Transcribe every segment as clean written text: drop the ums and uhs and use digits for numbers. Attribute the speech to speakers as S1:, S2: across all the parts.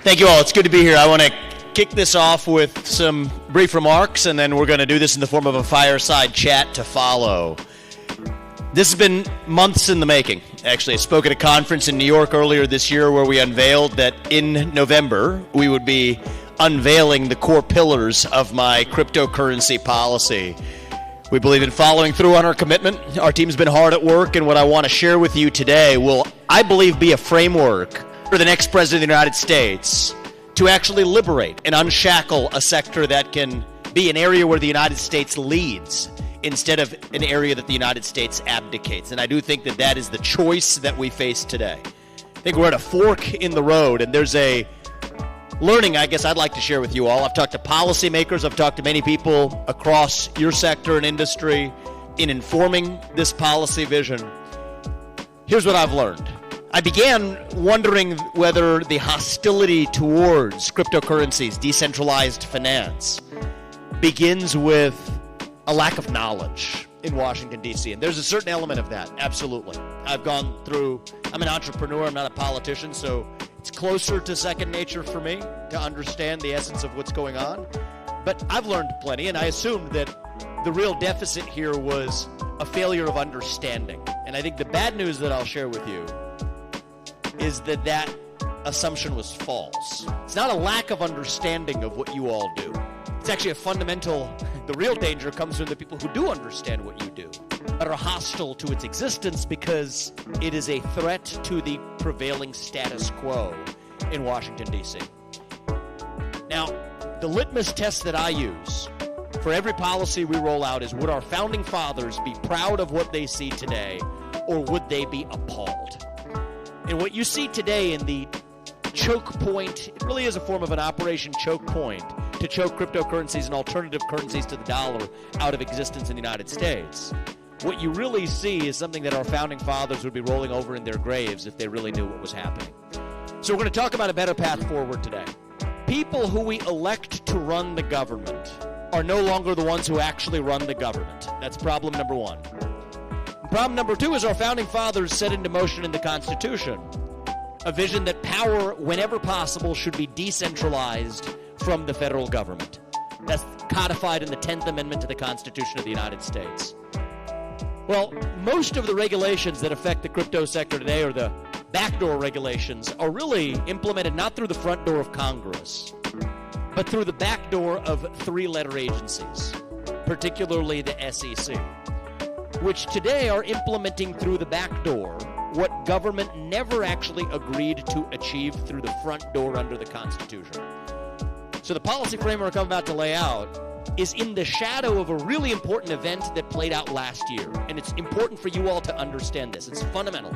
S1: Thank you all. It's good to be here. I want to kick this off with some brief remarks, and then we're going to do this in the form of a fireside chat to follow. This has been months in the making. Actually, I spoke at a conference in New York earlier this year where we unveiled that in November we would be unveiling the core pillars of my cryptocurrency policy. We believe in following through on our commitment. Our team's been hard at work, and what I want to share with you today will, I believe, be a framework for the next president of the United States to actually liberate and unshackle a sector that can be an area where the United States leads instead of an area that the United States abdicates. And I do think that that is the choice that we face today. I think we're at a fork in the road, and there's a learning I guess I'd like to share with you all. I've talked to policymakers, I've talked to many people across your sector and industry in informing this policy vision. Here's what I've learned. I began wondering whether the hostility towards cryptocurrencies, decentralized finance, begins with a lack of knowledge in Washington, D.C. And there's a certain element of that, absolutely. I'm an entrepreneur, I'm not a politician, so it's closer to second nature for me to understand the essence of what's going on. But I've learned plenty, and I assumed that the real deficit here was a failure of understanding. And I think the bad news that I'll share with you is that that assumption was false. It's not a lack of understanding of what you all do. It's actually the real danger comes from the people who do understand what you do, but are hostile to its existence because it is a threat to the prevailing status quo in Washington, D.C. Now, the litmus test that I use for every policy we roll out is, would our founding fathers be proud of what they see today, or would they be appalled? And what you see today in the choke point, it really is a form of an operation choke point to choke cryptocurrencies and alternative currencies to the dollar out of existence in the United States. What you really see is something that our founding fathers would be rolling over in their graves if they really knew what was happening. So we're going to talk about a better path forward today. People who we elect to run the government are no longer the ones who actually run the government. That's problem number one. Problem number two is our founding fathers set into motion in the Constitution a vision that power, whenever possible, should be decentralized from the federal government. That's codified in the 10th Amendment to the Constitution of the United States. Well, most of the regulations that affect the crypto sector today, or the backdoor regulations, are really implemented not through the front door of Congress, but through the back door of three-letter agencies, particularly the SEC, which today are implementing through the back door what government never actually agreed to achieve through the front door under the Constitution. So the policy framework I'm about to lay out is in the shadow of a really important event that played out last year. And it's important for you all to understand this. It's fundamental.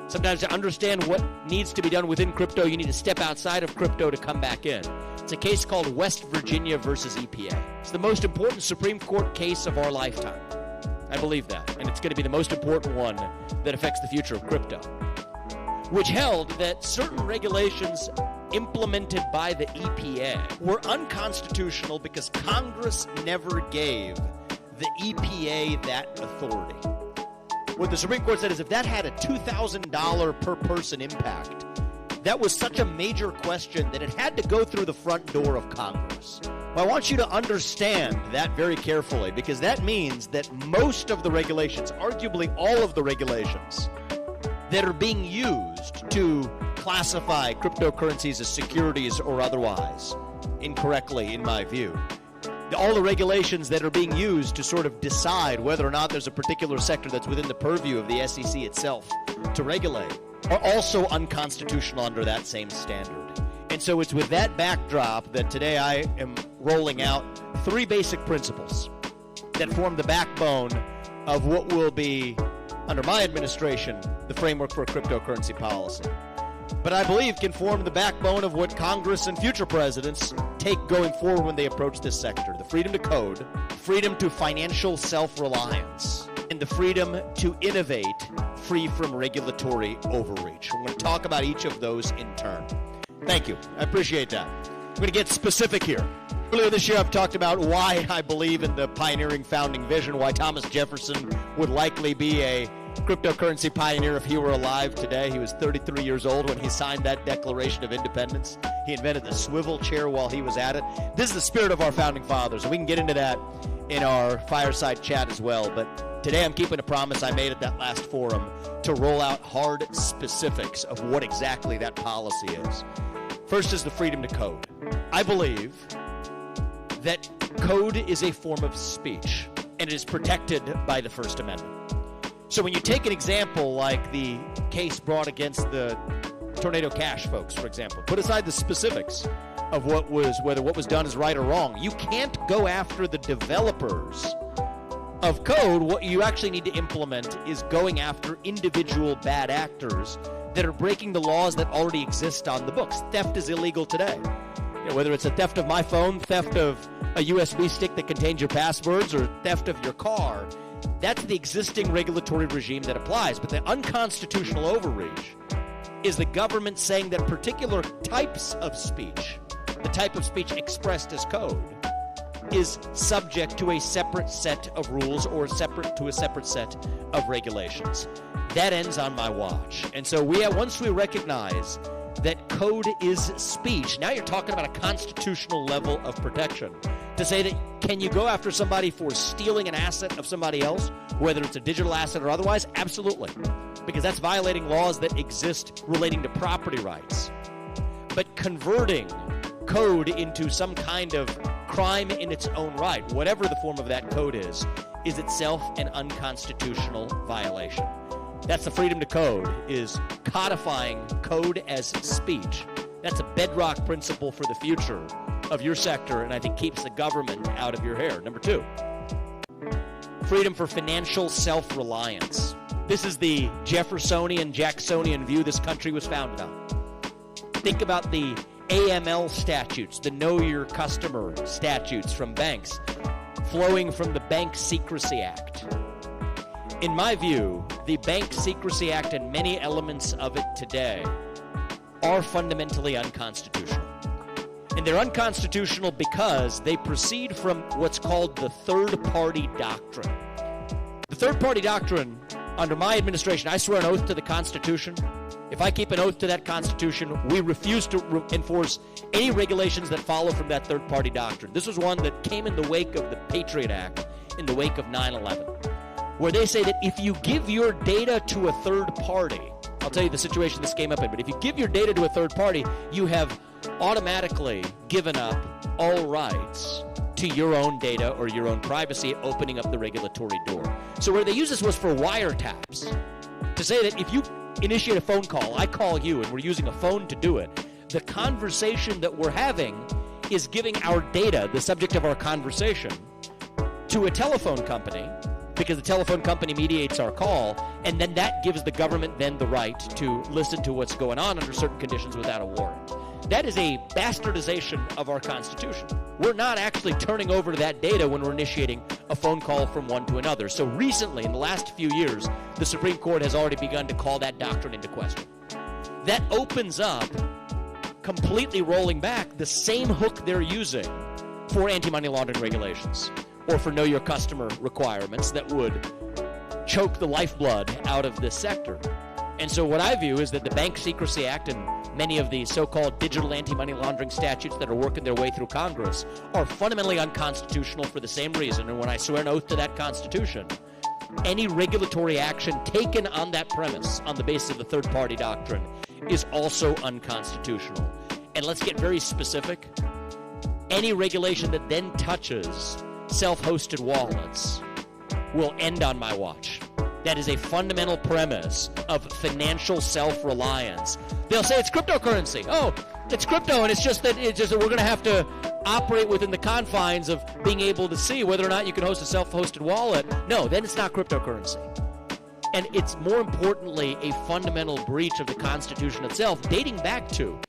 S1: Sometimes to understand what needs to be done within crypto, you need to step outside of crypto to come back in. It's a case called West Virginia versus EPA. It's the most important Supreme Court case of our lifetime. I believe that. And it's going to be the most important one that affects the future of crypto, which held that certain regulations implemented by the EPA were unconstitutional because Congress never gave the EPA that authority. What the Supreme Court said is if that had a $2,000 per person impact, that was such a major question that it had to go through the front door of Congress. Well, I want you to understand that very carefully, because that means that most of the regulations, arguably all of the regulations, that are being used to classify cryptocurrencies as securities or otherwise, incorrectly in my view, all the regulations that are being used to sort of decide whether or not there's a particular sector that's within the purview of the SEC itself to regulate are also unconstitutional under that same standard. And so it's with that backdrop that today I am rolling out three basic principles that form the backbone of what will be, under my administration, the framework for a cryptocurrency policy. But I believe can form the backbone of what Congress and future presidents take going forward when they approach this sector. The freedom to code, freedom to financial self-reliance, and the freedom to innovate free from regulatory overreach. We're going to talk about each of those in turn. Thank you. I appreciate that. I'm going to get specific here. Earlier this year, I've talked about why I believe in the pioneering founding vision, why Thomas Jefferson would likely be a cryptocurrency pioneer if he were alive today. He was 33 years old when he signed that Declaration of Independence. He invented the swivel chair while he was at it. This is the spirit of our founding fathers, and we can get into that in our fireside chat as well. But today I'm keeping a promise I made at that last forum to roll out hard specifics of what exactly that policy is. First is the freedom to code. I believe that code is a form of speech, and it is protected by the First Amendment. So when you take an example like the case brought against the Tornado Cash folks, for example, put aside the specifics of whether what was done is right or wrong. You can't go after the developers of code. What you actually need to implement is going after individual bad actors that are breaking the laws that already exist on the books. Theft is illegal today. Whether it's a theft of my phone, theft of a USB stick that contains your passwords, or theft of your car, that's the existing regulatory regime that applies. But the unconstitutional overreach is the government saying that particular types of speech, the type of speech expressed as code, is subject to a separate set of rules or separate set of regulations. That ends on my watch. And so once we recognize that code is speech, now you're talking about a constitutional level of protection. To say that, can you go after somebody for stealing an asset of somebody else, whether it's a digital asset or otherwise? Absolutely. Because that's violating laws that exist relating to property rights. But converting code into some kind of crime in its own right, whatever the form of that code is itself an unconstitutional violation. That's the freedom to code, is codifying code as speech. That's a bedrock principle for the future of your sector, and I think keeps the government out of your hair. Number two, freedom for financial self-reliance. This is the Jeffersonian, Jacksonian view this country was founded on. Think about the AML statutes, the Know Your Customer statutes from banks, flowing from the Bank Secrecy Act. In my view, the Bank Secrecy Act and many elements of it today are fundamentally unconstitutional. And they're unconstitutional because they proceed from what's called the third-party doctrine. The third-party doctrine, under my administration, I swear an oath to the Constitution. If I keep an oath to that Constitution, we refuse to enforce any regulations that follow from that third-party doctrine. This was one that came in the wake of the Patriot Act, in the wake of 9/11, where they say that if you give your data to a third party, I'll tell you the situation this came up in, but if you give your data to a third party, you have automatically given up all rights to your own data or your own privacy, opening up the regulatory door. So where they use this was for wiretaps, to say that if you initiate a phone call, I call you, and we're using a phone to do it, the conversation that we're having is giving our data, the subject of our conversation, to a telephone company, because the telephone company mediates our call, and then that gives the government then the right to listen to what's going on under certain conditions without a warrant. That is a bastardization of our Constitution. We're not actually turning over that data when we're initiating a phone call from one to another. So recently, in the last few years, the Supreme Court has already begun to call that doctrine into question. That opens up, completely rolling back, the same hook they're using for anti-money laundering regulations or for know your customer requirements that would choke the lifeblood out of this sector. And so what I view is that the Bank Secrecy Act and many of the so-called digital anti-money laundering statutes that are working their way through Congress are fundamentally unconstitutional for the same reason. And when I swear an oath to that Constitution, any regulatory action taken on that premise, on the basis of the third-party doctrine, is also unconstitutional. And let's get very specific. Any regulation that then touches self-hosted wallets will end on my watch. That is a fundamental premise of financial self-reliance. They'll say it's cryptocurrency. Oh, it's crypto, and it's just that we're going to have to operate within the confines of being able to see whether or not you can host a self-hosted wallet. No, then it's not cryptocurrency. And it's more importantly a fundamental breach of the Constitution itself, dating back to,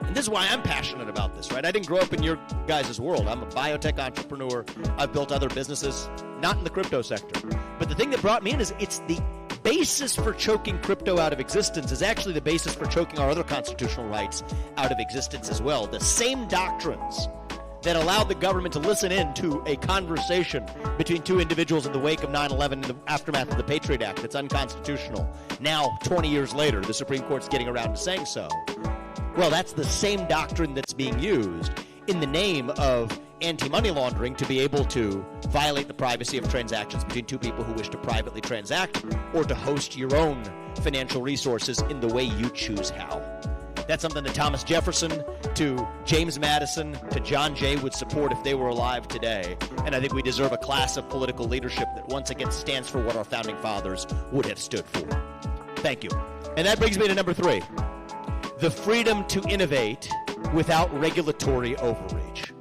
S1: and this is why I'm passionate about this, right? I didn't grow up in your guys' world. I'm a biotech entrepreneur. I've built other businesses, not in the crypto sector. But the thing that brought me in is it's the basis for choking crypto out of existence is actually the basis for choking our other constitutional rights out of existence as well. The same doctrines that allowed the government to listen in to a conversation between two individuals in the wake of 9/11 in the aftermath of the Patriot Act that's unconstitutional. Now, 20 years later, the Supreme Court's getting around to saying so. Well, that's the same doctrine that's being used in the name of anti-money laundering to be able to violate the privacy of transactions between two people who wish to privately transact or to host your own financial resources in the way you choose how. That's something that Thomas Jefferson to James Madison to John Jay would support if they were alive today. And I think we deserve a class of political leadership that once again stands for what our founding fathers would have stood for. Thank you. And that brings me to number 3. The freedom to innovate without regulatory overreach.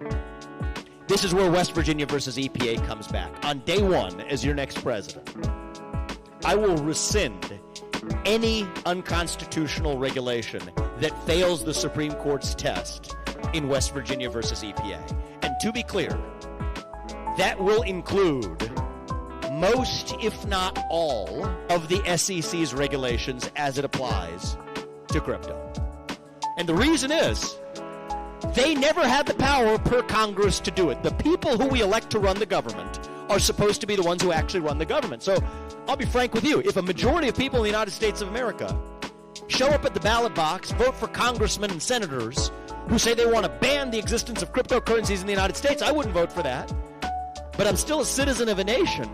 S1: This is where West Virginia versus EPA comes back. On day 1, as your next president, I will rescind any unconstitutional regulation that fails the Supreme Court's test in West Virginia versus EPA. And to be clear, that will include most, if not all, of the SEC's regulations as it applies to crypto. And the reason is, they never had the power per Congress to do it. The people who we elect to run the government are supposed to be the ones who actually run the government. So I'll be frank with you. If a majority of people in the United States of America show up at the ballot box, vote for congressmen and senators who say they want to ban the existence of cryptocurrencies in the United States, I wouldn't vote for that. But I'm still a citizen of a nation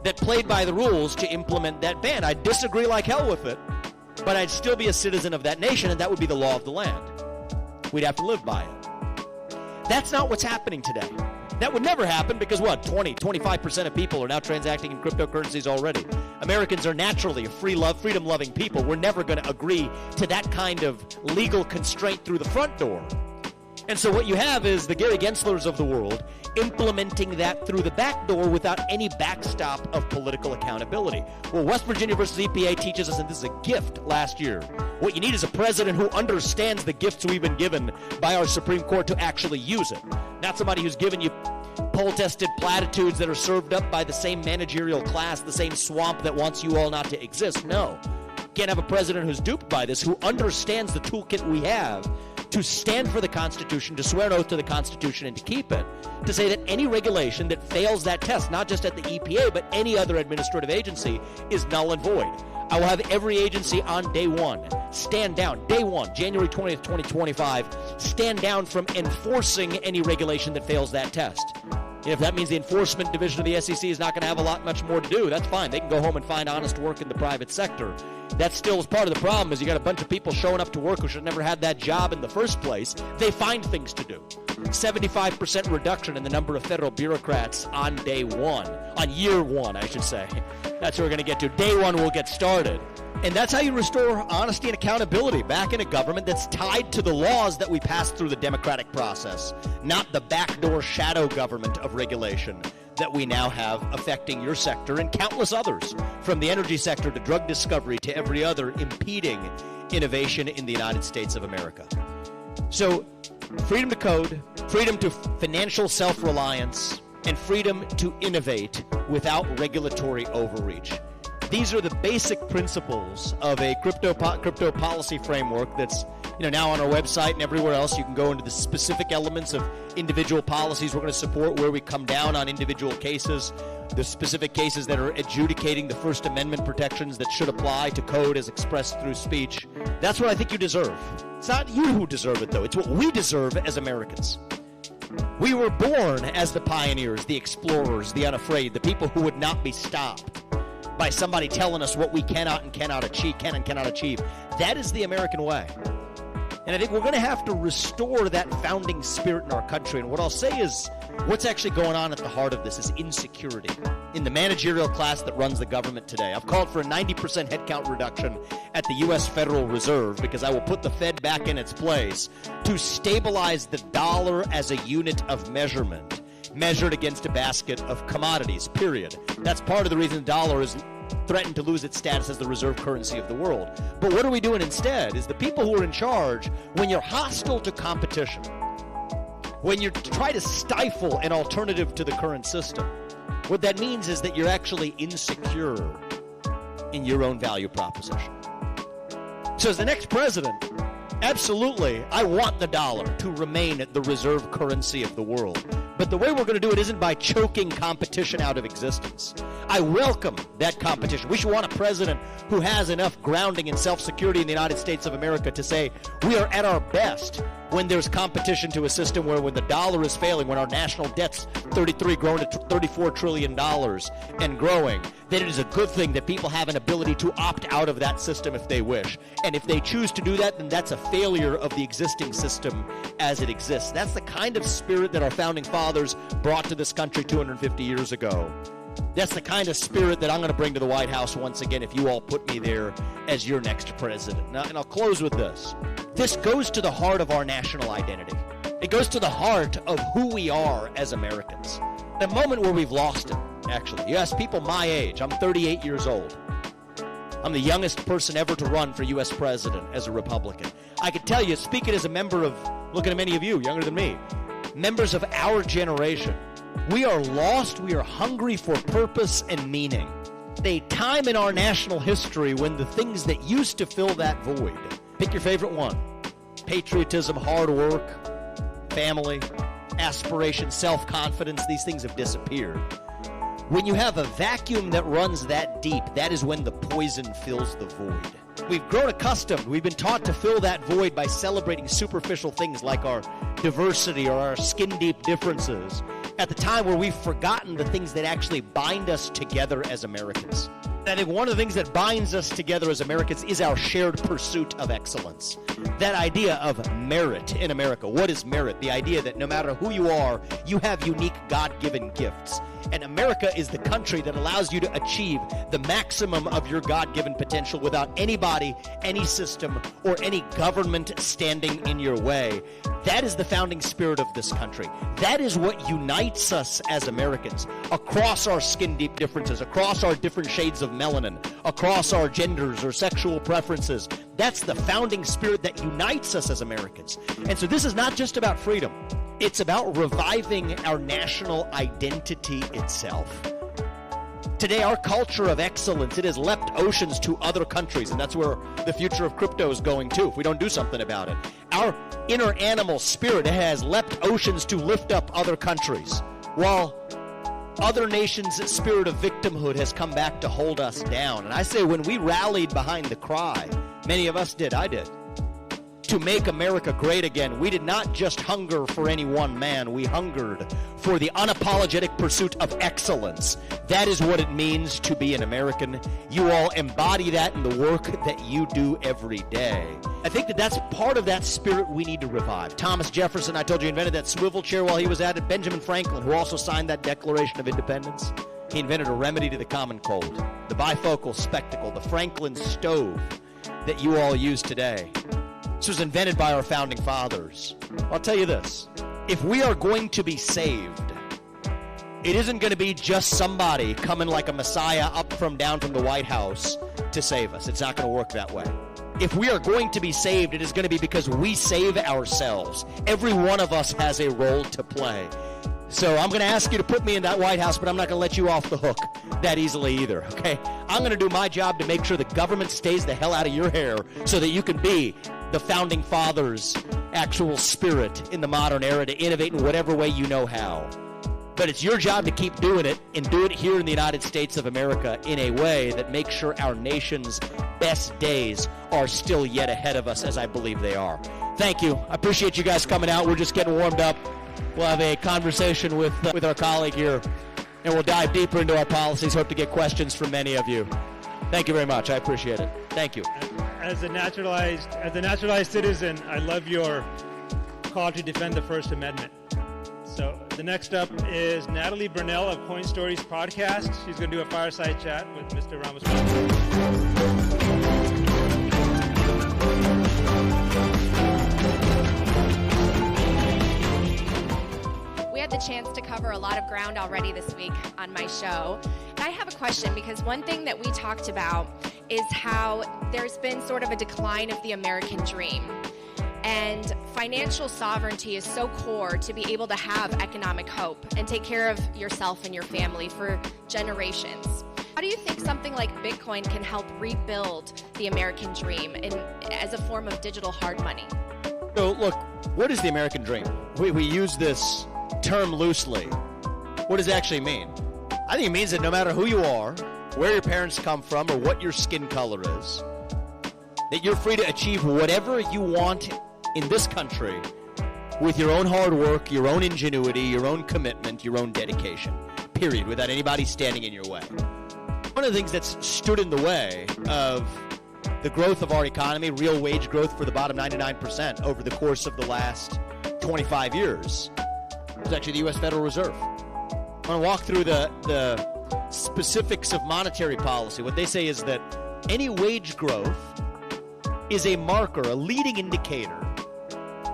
S1: that played by the rules to implement that ban. I'd disagree like hell with it, but I'd still be a citizen of that nation, and that would be the law of the land. We'd have to live by it. That's not what's happening today. That would never happen because what, 25% of people are now transacting in cryptocurrencies already. Americans are naturally a freedom-loving people. We're never going to agree to that kind of legal constraint through the front door. And so what you have is the Gary Genslers of the world implementing that through the back door without any backstop of political accountability. Well, West Virginia versus EPA teaches us that this is a gift last year. What you need is a president who understands the gifts we've been given by our Supreme Court to actually use it. Not somebody who's given you poll-tested platitudes that are served up by the same managerial class, the same swamp that wants you all not to exist. No. Can't have a president who's duped by this, who understands the toolkit we have to stand for the Constitution, to swear an oath to the Constitution and to keep it, to say that any regulation that fails that test, not just at the EPA, but any other administrative agency, is null and void. I will have every agency on day 1 stand down, day 1, January 20th, 2025, stand down from enforcing any regulation that fails that test. And if that means the enforcement division of the SEC is not going to have much more to do, that's fine. They can go home and find honest work in the private sector. That still is part of the problem, is you got a bunch of people showing up to work who should have never had that job in the first place. They find things to do. 75% reduction in the number of federal bureaucrats on day 1, on year 1, I should say. That's what we're going to get to. Day 1 we'll get started. And that's how you restore honesty and accountability back in a government that's tied to the laws that we pass through the democratic process, not the backdoor shadow government of regulation that we now have affecting your sector and countless others, from the energy sector to drug discovery to every other, impeding innovation in the United States of America. So, freedom to code, freedom to financial self-reliance, and freedom to innovate without regulatory overreach. These are the basic principles of a crypto policy framework that's now on our website and everywhere else. You can go into the specific elements of individual policies we're going to support, where we come down on individual cases, the specific cases that are adjudicating the First Amendment protections that should apply to code as expressed through speech. That's what I think you deserve. It's not you who deserve it, though. It's what we deserve as Americans. We were born as the pioneers, the explorers, the unafraid, the people who would not be stopped by somebody telling us what we can and cannot achieve. That is the American way. And I think we're going to have to restore that founding spirit in our country. And what I'll say is, what's actually going on at the heart of this is insecurity in the managerial class that runs the government today. I've called for a 90% headcount reduction at the U.S. Federal Reserve, because I will put the Fed back in its place to stabilize the dollar as a unit of measurement, measured against a basket of commodities, period. That's part of the reason the dollar is threatened to lose its status as the reserve currency of the world. But what are we doing instead is the people who are in charge, when you're hostile to competition, when you try to stifle an alternative to the current system, what that means is that you're actually insecure in your own value proposition. So as the next president, Absolutely, I want the dollar to remain the reserve currency of the world. But the way we're going to do it isn't by choking competition out of existence. I welcome that competition. We should want a president who has enough grounding and self-security in the United States of America to say we are at our best when there's competition to a system where when the dollar is failing, when our national debt's 33 grown to $34 trillion and growing, that it is a good thing that people have an ability to opt out of that system if they wish. And if they choose to do that, then that's a failure of the existing system as it exists. That's the kind of spirit that our founding fathers brought to this country 250 years ago. That's the kind of spirit that I'm going to bring to the White House once again if you all put me there as your next president. Now, and I'll close with this. This goes to the heart of our national identity. It goes to the heart of who we are as Americans. The moment where we've lost it, actually. You ask people my age, I'm 38 years old. I'm the youngest person ever to run for U.S. president as a Republican. I can tell you, speaking as a member of, looking at many of you, younger than me, members of our generation, we are lost, we are hungry for purpose and meaning. A time in our national history when the things that used to fill that void, pick your favorite one, patriotism, hard work, family, aspiration, self-confidence, these things have disappeared. When you have a vacuum that runs that deep, that is when the poison fills the void. We've grown accustomed, we've been taught to fill that void by celebrating superficial things like our diversity or our skin-deep differences at the time where we've forgotten the things that actually bind us together as Americans. I think one of the things that binds us together as Americans is our shared pursuit of excellence. That idea of merit in America. What is merit? The idea that no matter who you are, you have unique God-given gifts. And America is the country that allows you to achieve the maximum of your God-given potential without anybody, any system, or any government standing in your way. That is the founding spirit of this country. That is what unites us as Americans across our skin-deep differences, across our different shades of melanin, across our genders or sexual preferences. That's the founding spirit that unites us as Americans. And so this is not just about freedom. It's about reviving our national identity itself. Today, our culture of excellence, it has leapt oceans to other countries, and that's where the future of crypto is going too, if we don't do something about it. Our inner animal spirit has leapt oceans to lift up other countries, while other nations' spirit of victimhood has come back to hold us down. And I say when we rallied behind the cry, many of us did, I did, to make America great again, we did not just hunger for any one man. We hungered for the unapologetic pursuit of excellence. That is what it means to be an American. You all embody that in the work that you do every day. I think that that's part of that spirit we need to revive. Thomas Jefferson, I told you, invented that swivel chair while he was at it. Benjamin Franklin, who also signed that Declaration of Independence, he invented a remedy to the common cold. The bifocal spectacle, the Franklin stove that you all use today. This was invented by our founding fathers. I'll tell you this. If we are going to be saved, it isn't going to be just somebody coming like a messiah up from down from the White House to save us. It's not going to work that way. If we are going to be saved, it is going to be because we save ourselves. Every one of us has a role to play. So I'm going to ask you to put me in that White House, but I'm not going to let you off the hook that easily either, okay? I'm going to do my job to make sure the government stays the hell out of your hair so that you can be the founding fathers' actual spirit in the modern era to innovate in whatever way you know how. But it's your job to keep doing it and do it here in the United States of America in a way that makes sure our nation's best days are still yet ahead of us, as I believe they are. Thank you. I appreciate you guys coming out. We're just getting warmed up. We'll have a conversation with our colleague here, and we'll dive deeper into our policies. Hope to get questions from many of you. Thank you very much. I appreciate it. Thank you.
S2: As a naturalized citizen, I love your call to defend the First Amendment. So the next up is Natalie Brunell of Coin Stories podcast. She's going to do a fireside chat with Mr. Ramaswamy.
S3: We had the chance to cover a lot of ground already this week on my show. And I have a question, because one thing that we talked about is how there's been sort of a decline of the American dream. And financial sovereignty is so core to be able to have economic hope and take care of yourself and your family for generations. How do you think something like Bitcoin can help rebuild the American dream as a form of digital hard money?
S1: So look, what is the American dream? We use this term loosely. What does it actually mean? I think it means that no matter who you are, where your parents come from, or what your skin color is, that you're free to achieve whatever you want in this country with your own hard work, your own ingenuity, your own commitment, your own dedication, period, without anybody standing in your way. One of the things that's stood in the way of the growth of our economy, real wage growth for the bottom 99% over the course of the last 25 years, is actually the U.S. Federal Reserve. I want to walk through the specifics of monetary policy. What they say is that any wage growth is a marker, a leading indicator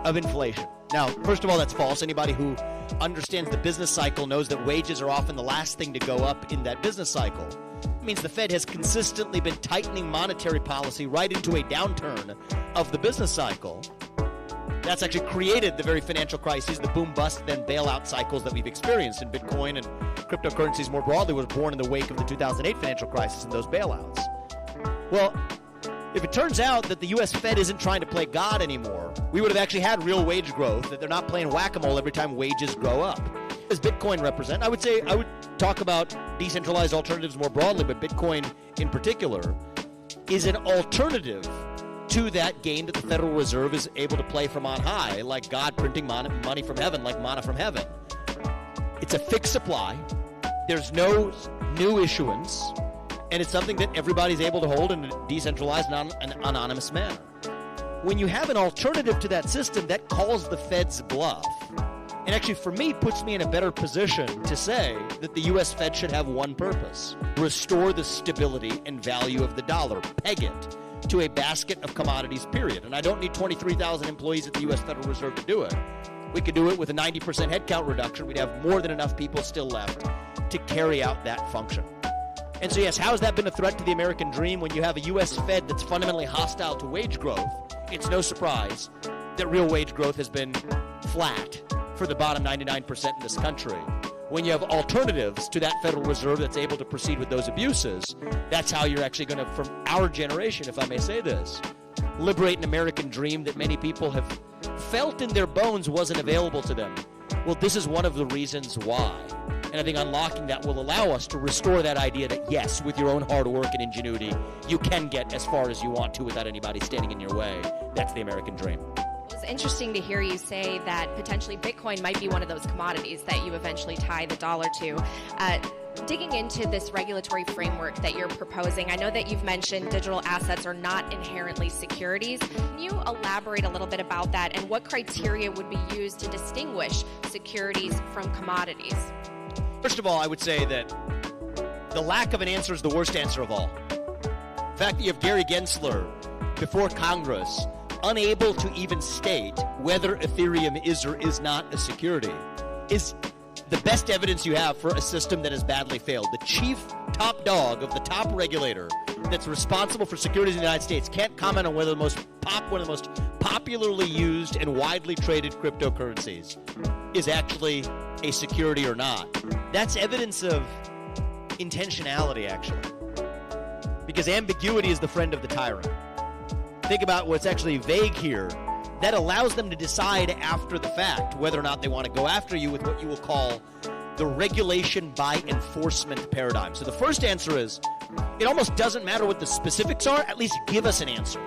S1: of inflation. Now, first of all, that's false. Anybody who understands the business cycle knows that wages are often the last thing to go up in that business cycle. It means the Fed has consistently been tightening monetary policy right into a downturn of the business cycle. That's actually created the very financial crises, the boom-bust, then bailout cycles that we've experienced. And Bitcoin and cryptocurrencies more broadly was born in the wake of the 2008 financial crisis and those bailouts. Well, if it turns out that the U.S. Fed isn't trying to play God anymore, we would have actually had real wage growth, that they're not playing whack-a-mole every time wages grow up. What does Bitcoin represent? I would talk about decentralized alternatives more broadly, but Bitcoin in particular is an alternative to that game that the Federal Reserve is able to play from on high, like God printing money from heaven, like manna from heaven. It's a fixed supply. There's no new issuance. And it's something that everybody's able to hold in a decentralized, anonymous manner. When you have an alternative to that system, that calls the Fed's bluff. And actually, for me, puts me in a better position to say that the U.S. Fed should have one purpose: restore the stability and value of the dollar, peg it to a basket of commodities, period. And I don't need 23,000 employees at the U.S. Federal Reserve to do it. We could do it with a 90% headcount reduction. We'd have more than enough people still left to carry out that function. And so, yes, how has that been a threat to the American dream when you have a U.S. Fed that's fundamentally hostile to wage growth? It's no surprise that real wage growth has been flat for the bottom 99% in this country. When you have alternatives to that Federal Reserve that's able to proceed with those abuses, that's how you're actually going to, from our generation, if I may say this, liberate an American dream that many people have felt in their bones wasn't available to them. Well, this is one of the reasons why. And I think unlocking that will allow us to restore that idea that, yes, with your own hard work and ingenuity, you can get as far as you want to without anybody standing in your way. That's the American dream.
S3: It's interesting to hear you say that potentially Bitcoin might be one of those commodities that you eventually tie the dollar to. Digging into this regulatory framework that you're proposing, I know that you've mentioned digital assets are not inherently securities. Can you elaborate a little bit about that and what criteria would be used to distinguish securities from commodities?
S1: First of all, I would say that the lack of an answer is the worst answer of all. The fact that you have Gary Gensler before Congress unable to even state whether Ethereum is or is not a security is the best evidence you have for a system that has badly failed. The chief top dog of the top regulator that's responsible for securities in the United States can't comment on whether one of the most popularly used and widely traded cryptocurrencies is actually a security or not. That's evidence of intentionality, actually. Because ambiguity is the friend of the tyrant. Think about what's actually vague here. That allows them to decide after the fact whether or not they want to go after you with what you will call the regulation by enforcement paradigm. So the first answer is, it almost doesn't matter what the specifics are, at least give us an answer.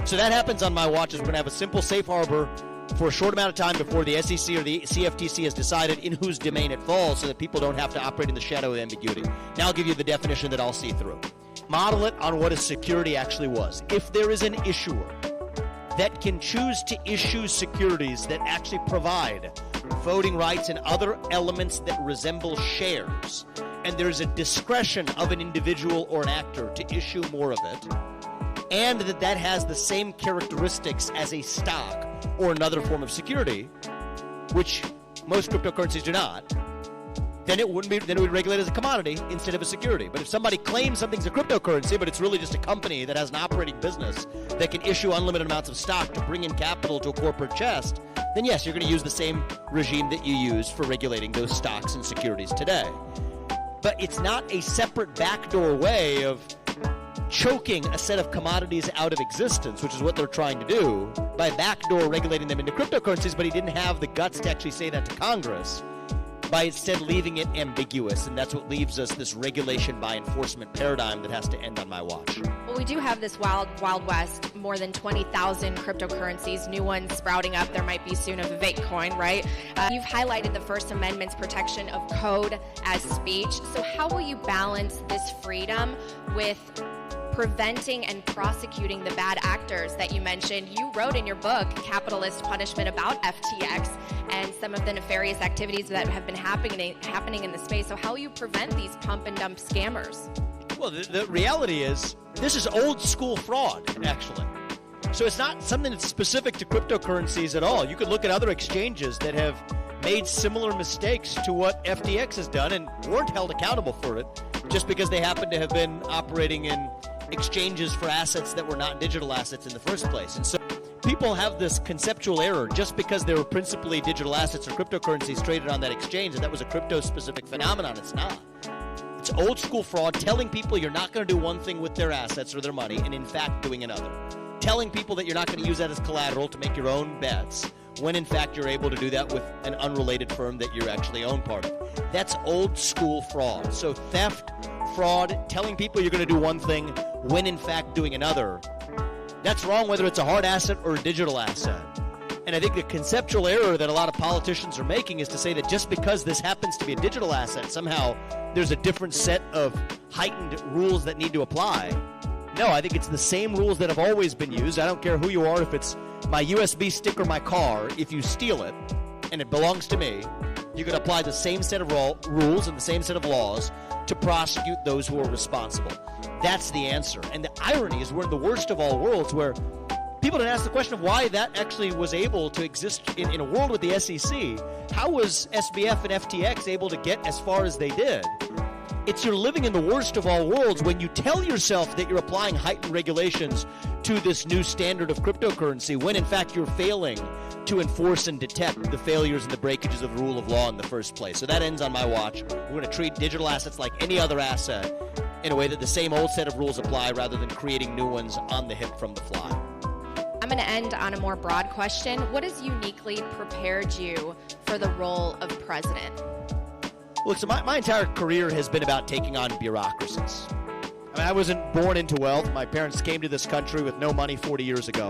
S1: So that happens on my watch, is we're going to have a simple safe harbor for a short amount of time before the SEC or the CFTC has decided in whose domain it falls so that people don't have to operate in the shadow of ambiguity. Now I'll give you the definition that I'll see through. Model it on what a security actually was. If there is an issuer that can choose to issue securities that actually provide voting rights and other elements that resemble shares, and there's a discretion of an individual or an actor to issue more of it, and that has the same characteristics as a stock or another form of security, which most cryptocurrencies do not, then it would be regulated as a commodity instead of a security. But if somebody claims something's a cryptocurrency, but it's really just a company that has an operating business that can issue unlimited amounts of stock to bring in capital to a corporate chest, then yes, you're going to use the same regime that you use for regulating those stocks and securities today. but it's not a separate backdoor way of choking a set of commodities out of existence, which is what they're trying to do by backdoor regulating them into cryptocurrencies. But he didn't have the guts to actually say that to Congress, by instead leaving it ambiguous, and that's what leaves us this regulation by enforcement paradigm that has to end on my watch.
S3: Well, we do have this wild west, more than 20,000 cryptocurrencies, new ones sprouting up. There might be soon a Vivek coin, right? You've highlighted the First Amendment's protection of code as speech. So how will you balance this freedom with preventing and prosecuting the bad actors that you mentioned? You wrote in your book, Capitalist Punishment, about FTX and some of the nefarious activities that have been happening in the space. So how will you prevent these pump and dump scammers?
S1: Well, the reality is, this is old school fraud, actually. So it's not something that's specific to cryptocurrencies at all. You could look at other exchanges that have made similar mistakes to what FTX has done and weren't held accountable for it just because they happen to have been operating in exchanges for assets that were not digital assets in the first place. And so people have this conceptual error just because they were principally digital assets or cryptocurrencies traded on that exchange, and that was a crypto-specific phenomenon. It's not. It's old school fraud, telling people you're not going to do one thing with their assets or their money and in fact doing another. Telling people that you're not going to use that as collateral to make your own bets when in fact you're able to do that with an unrelated firm that you actually own part of. That's old school fraud. So theft, fraud, telling people you're going to do one thing when in fact doing another, that's wrong whether it's a hard asset or a digital asset. And I think the conceptual error that a lot of politicians are making is to say that just because this happens to be a digital asset, somehow there's a different set of heightened rules that need to apply. No, I think it's the same rules that have always been used. I don't care who you are, if it's my USB stick or my car. If you steal it and it belongs to me, you can apply the same set of rules and the same set of laws to prosecute those who are responsible. That's the answer. And the irony is we're in the worst of all worlds, where people didn't ask the question of why that actually was able to exist in a world with the SEC. How was SBF and FTX able to get as far as they did? It's you're living in the worst of all worlds when you tell yourself that you're applying heightened regulations to this new standard of cryptocurrency, when in fact you're failing to enforce and detect the failures and the breakages of the rule of law in the first place. So that ends on my watch. We're going to treat digital assets like any other asset in a way that the same old set of rules apply rather than creating new ones on the hip from the fly.
S3: I'm going to end on a more broad question. What has uniquely prepared you for the role of president?
S1: Look, so my entire career has been about taking on bureaucracies. I mean, I wasn't born into wealth. My parents came to this country with no money 40 years ago.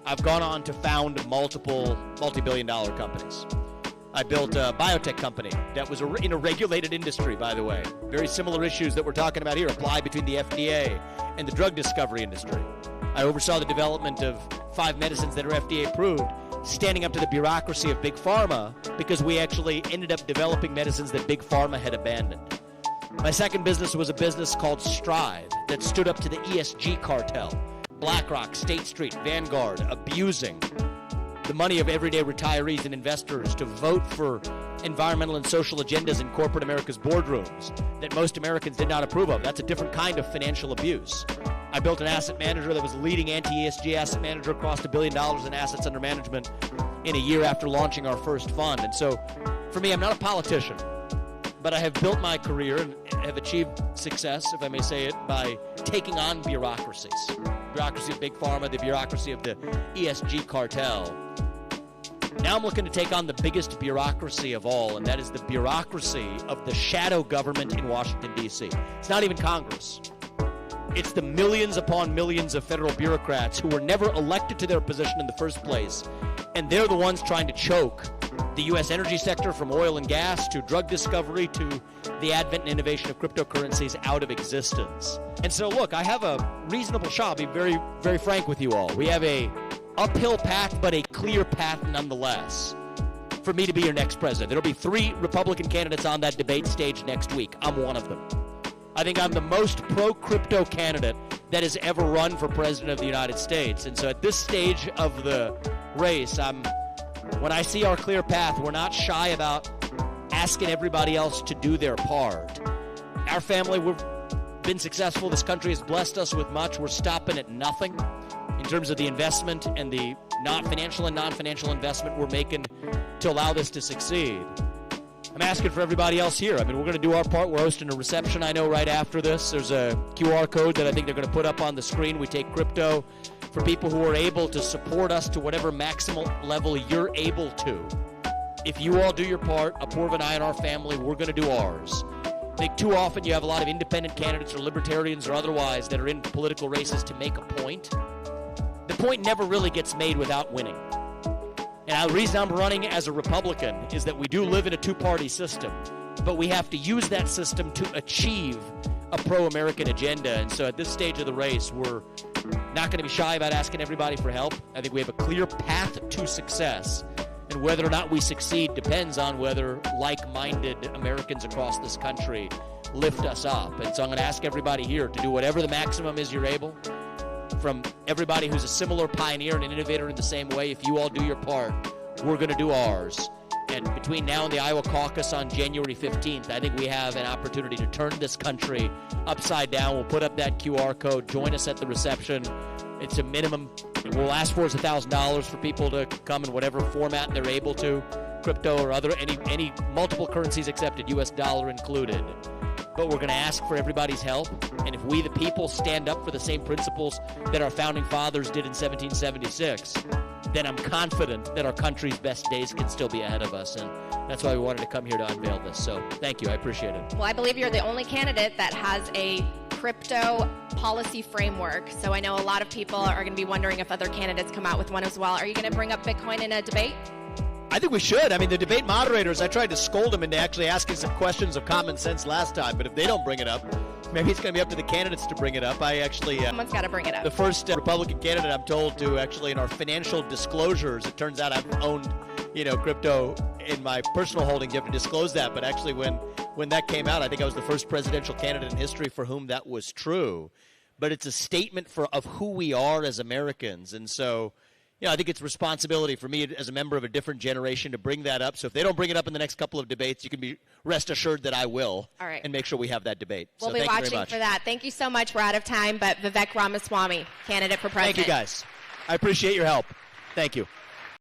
S1: I've gone on to found multiple multi-billion-dollar companies. I built a biotech company that was in a regulated industry, by the way. Very similar issues that we're talking about here apply between the FDA and the drug discovery industry. I oversaw the development of 5 medicines that are FDA approved, standing up to the bureaucracy of Big Pharma, because we actually ended up developing medicines that Big Pharma had abandoned. My second business was a business called Stride that stood up to the ESG cartel. BlackRock, State Street, Vanguard, abusing the money of everyday retirees and investors to vote for environmental and social agendas in corporate America's boardrooms that most Americans did not approve of. That's a different kind of financial abuse. I built an asset manager that was a leading anti-ESG asset manager, crossed $1 billion in assets under management in a year after launching our first fund. And so, for me, I'm not a politician, but I have built my career and have achieved success, if I may say it, by taking on bureaucracies. Bureaucracy of Big Pharma, the bureaucracy of the ESG cartel. Now I'm looking to take on the biggest bureaucracy of all, and that is the bureaucracy of the shadow government in Washington, D.C. It's not even Congress. It's the millions upon millions of federal bureaucrats who were never elected to their position in the first place, and they're the ones trying to choke the U.S. energy sector, from oil and gas to drug discovery to the advent and innovation of cryptocurrencies, out of existence. And so, look, I have a reasonable shot. I'll be very, very frank with you all. We have a uphill path, but a clear path nonetheless, for me to be your next president. There'll be 3 Republican candidates on that debate stage next week. I'm one of them. I think I'm the most pro-crypto candidate that has ever run for president of the United States. And so at this stage of the race, when I see our clear path, we're not shy about asking everybody else to do their part. Our family, we've been successful. This country has blessed us with much. We're stopping at nothing in terms of the investment and the financial and non-financial investment we're making to allow this to succeed. I'm asking for everybody else here. I mean, we're going to do our part. We're hosting a reception, I know, right after this. There's a QR code that I think they're going to put up on the screen. We take crypto for people who are able to support us to whatever maximal level you're able to. If you all do your part, Apoorv and I and our family, we're going to do ours. I think too often you have a lot of independent candidates or libertarians or otherwise that are in political races to make a point. The point never really gets made without winning. And the reason I'm running as a Republican is that we do live in a two-party system, but we have to use that system to achieve a pro-American agenda. And so at this stage of the race, we're not going to be shy about asking everybody for help. I think we have a clear path to success. And whether or not we succeed depends on whether like-minded Americans across this country lift us up. And so I'm going to ask everybody here to do whatever the maximum is you're able. From everybody who's a similar pioneer and an innovator in the same way, if you all do your part, we're going to do ours. And between now and the Iowa caucus on January 15th, I think we have an opportunity to turn this country upside down. We'll put up that QR code. Join us at the reception. It's a minimum. We'll ask for is $1,000 for people to come in whatever format they're able to, crypto or other, any multiple currencies accepted, U.S. dollar included. But we're going to ask for everybody's help. And if we, the people, stand up for the same principles that our founding fathers did in 1776, then I'm confident that our country's best days can still be ahead of us. And that's why we wanted to come here to unveil this. So thank you. I appreciate it.
S3: Well, I believe you're the only candidate that has a crypto policy framework. So I know a lot of people are going to be wondering if other candidates come out with one as well. Are you going to bring up Bitcoin in a debate?
S1: I think we should. I mean, the debate moderators, I tried to scold them into actually asking some questions of common sense last time, but if they don't bring it up, maybe it's going to be up to the candidates to bring it up.
S3: Someone's got to bring it up.
S1: The first Republican candidate, I'm told, to actually in our financial disclosures, it turns out I've owned, crypto in my personal holdings. You have to disclose that, but actually when that came out, I think I was the first presidential candidate in history for whom that was true. But it's a statement of who we are as Americans, and so I think it's responsibility for me as a member of a different generation to bring that up. So if they don't bring it up in the next couple of debates, you can be rest assured that I will.
S3: All right.
S1: And make sure we have that debate.
S3: We'll be watching for that. Thank you so much. We're out of time, but Vivek Ramaswamy, candidate for president.
S1: Thank you, guys. I appreciate your help. Thank you.